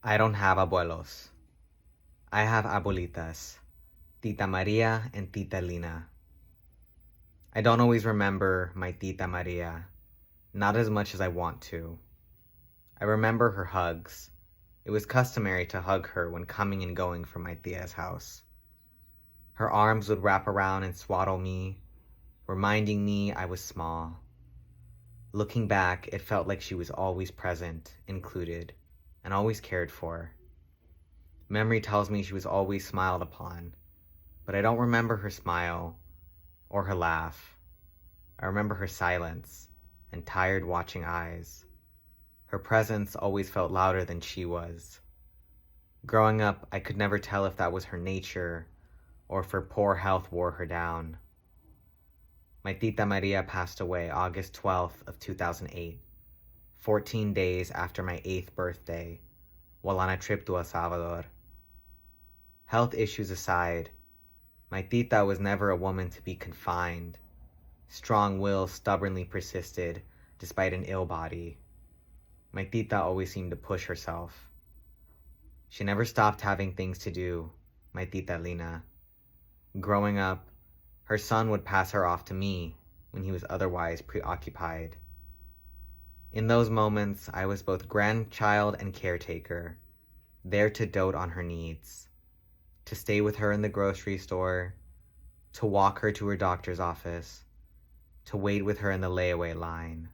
I don't have abuelos. I have abuelitas, Tita Maria and Tita Lina. I don't always remember my Tita Maria, not as much as I want to. I remember her hugs. It was customary to hug her when coming and going from my tia's house. Her arms would wrap around and swaddle me, reminding me I was small. Looking back, it felt like she was always present, included, and always cared for. Memory tells me she was always smiled upon, but I don't remember her smile or her laugh. I remember her silence and tired watching eyes. Her presence always felt louder than she was. Growing up, I could never tell if that was her nature or if her poor health wore her down. My Tita Maria passed away August 12th of 2008, 14 days after my 8th birthday, while on a trip to El Salvador. Health issues aside, my tita was never a woman to be confined. Strong will stubbornly persisted despite an ill body. My tita always seemed to push herself. She never stopped having things to do, my tita Lina. Growing up, her son would pass her off to me when he was otherwise preoccupied. In those moments, I was both grandchild and caretaker, there to dote on her needs, to stay with her in the grocery store, to walk her to her doctor's office, to wait with her in the layaway line,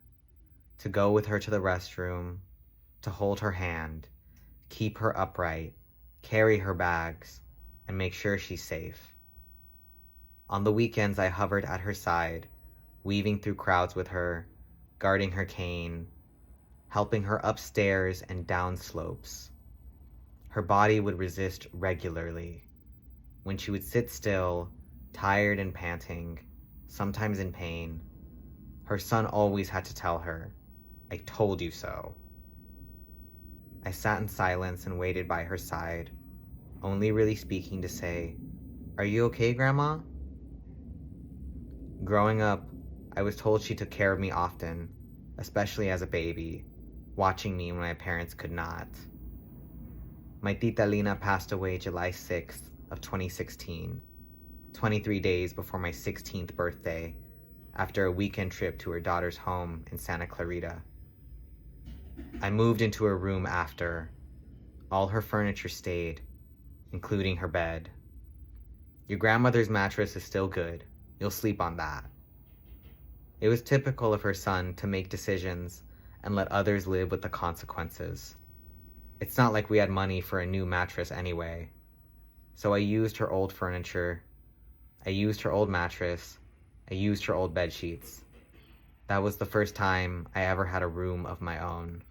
to go with her to the restroom, to hold her hand, keep her upright, carry her bags, and make sure she's safe. On the weekends, I hovered at her side, weaving through crowds with her, guarding her cane, helping her upstairs and down slopes. Her body would resist regularly. When she would sit still, tired and panting, sometimes in pain, her son always had to tell her, "I told you so." I sat in silence and waited by her side, only really speaking to say, "Are you okay, Grandma?" Growing up, I was told she took care of me often, especially as a baby, watching me when my parents could not. My Tita Lina passed away July 6th of 2016, 23 days before my 16th birthday, after a weekend trip to her daughter's home in Santa Clarita. I moved into her room after. All her furniture stayed, including her bed. "Your grandmother's mattress is still good. You'll sleep on that." It was typical of her son to make decisions and let others live with the consequences. It's not like we had money for a new mattress anyway. So I used her old furniture. I used her old mattress. I used her old bed sheets. That was the first time I ever had a room of my own.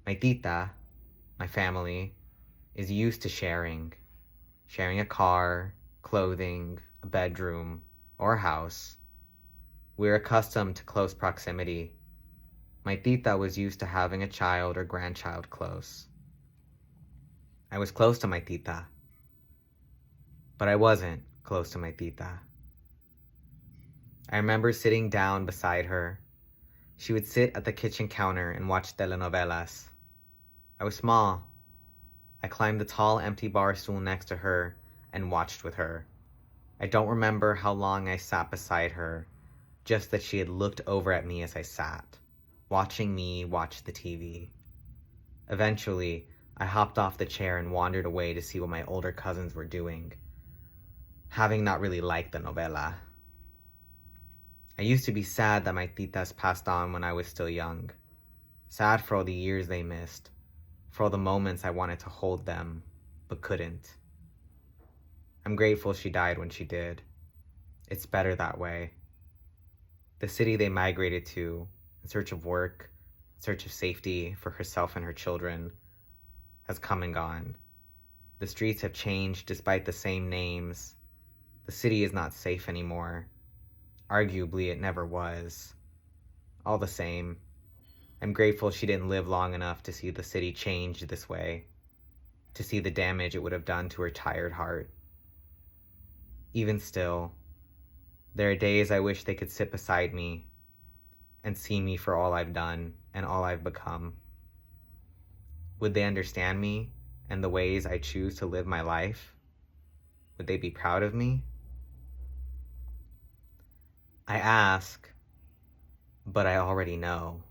My tita, my family, is used to sharing a car, clothing, a bedroom, or a house. We're accustomed to close proximity. My tita was used to having a child or grandchild close. I was close to my tita, but I wasn't close to my tita. I remember sitting down beside her. She would sit at the kitchen counter and watch telenovelas. I was small. I climbed the tall, empty bar stool next to her and watched with her. I don't remember how long I sat beside her, just that she had looked over at me as I sat, watching me watch the TV. Eventually, I hopped off the chair and wandered away to see what my older cousins were doing, having not really liked the novela. I used to be sad that my titas passed on when I was still young. Sad for all the years they missed, for all the moments I wanted to hold them, but couldn't. I'm grateful she died when she did. It's better that way. The city they migrated to, in search of work, in search of safety for herself and her children, has come and gone. The streets have changed despite the same names. The city is not safe anymore. Arguably, it never was. All the same, I'm grateful she didn't live long enough to see the city change this way, to see the damage it would have done to her tired heart. Even still, there are days I wish they could sit beside me and see me for all I've done and all I've become. Would they understand me and the ways I choose to live my life? Would they be proud of me? I ask, but I already know.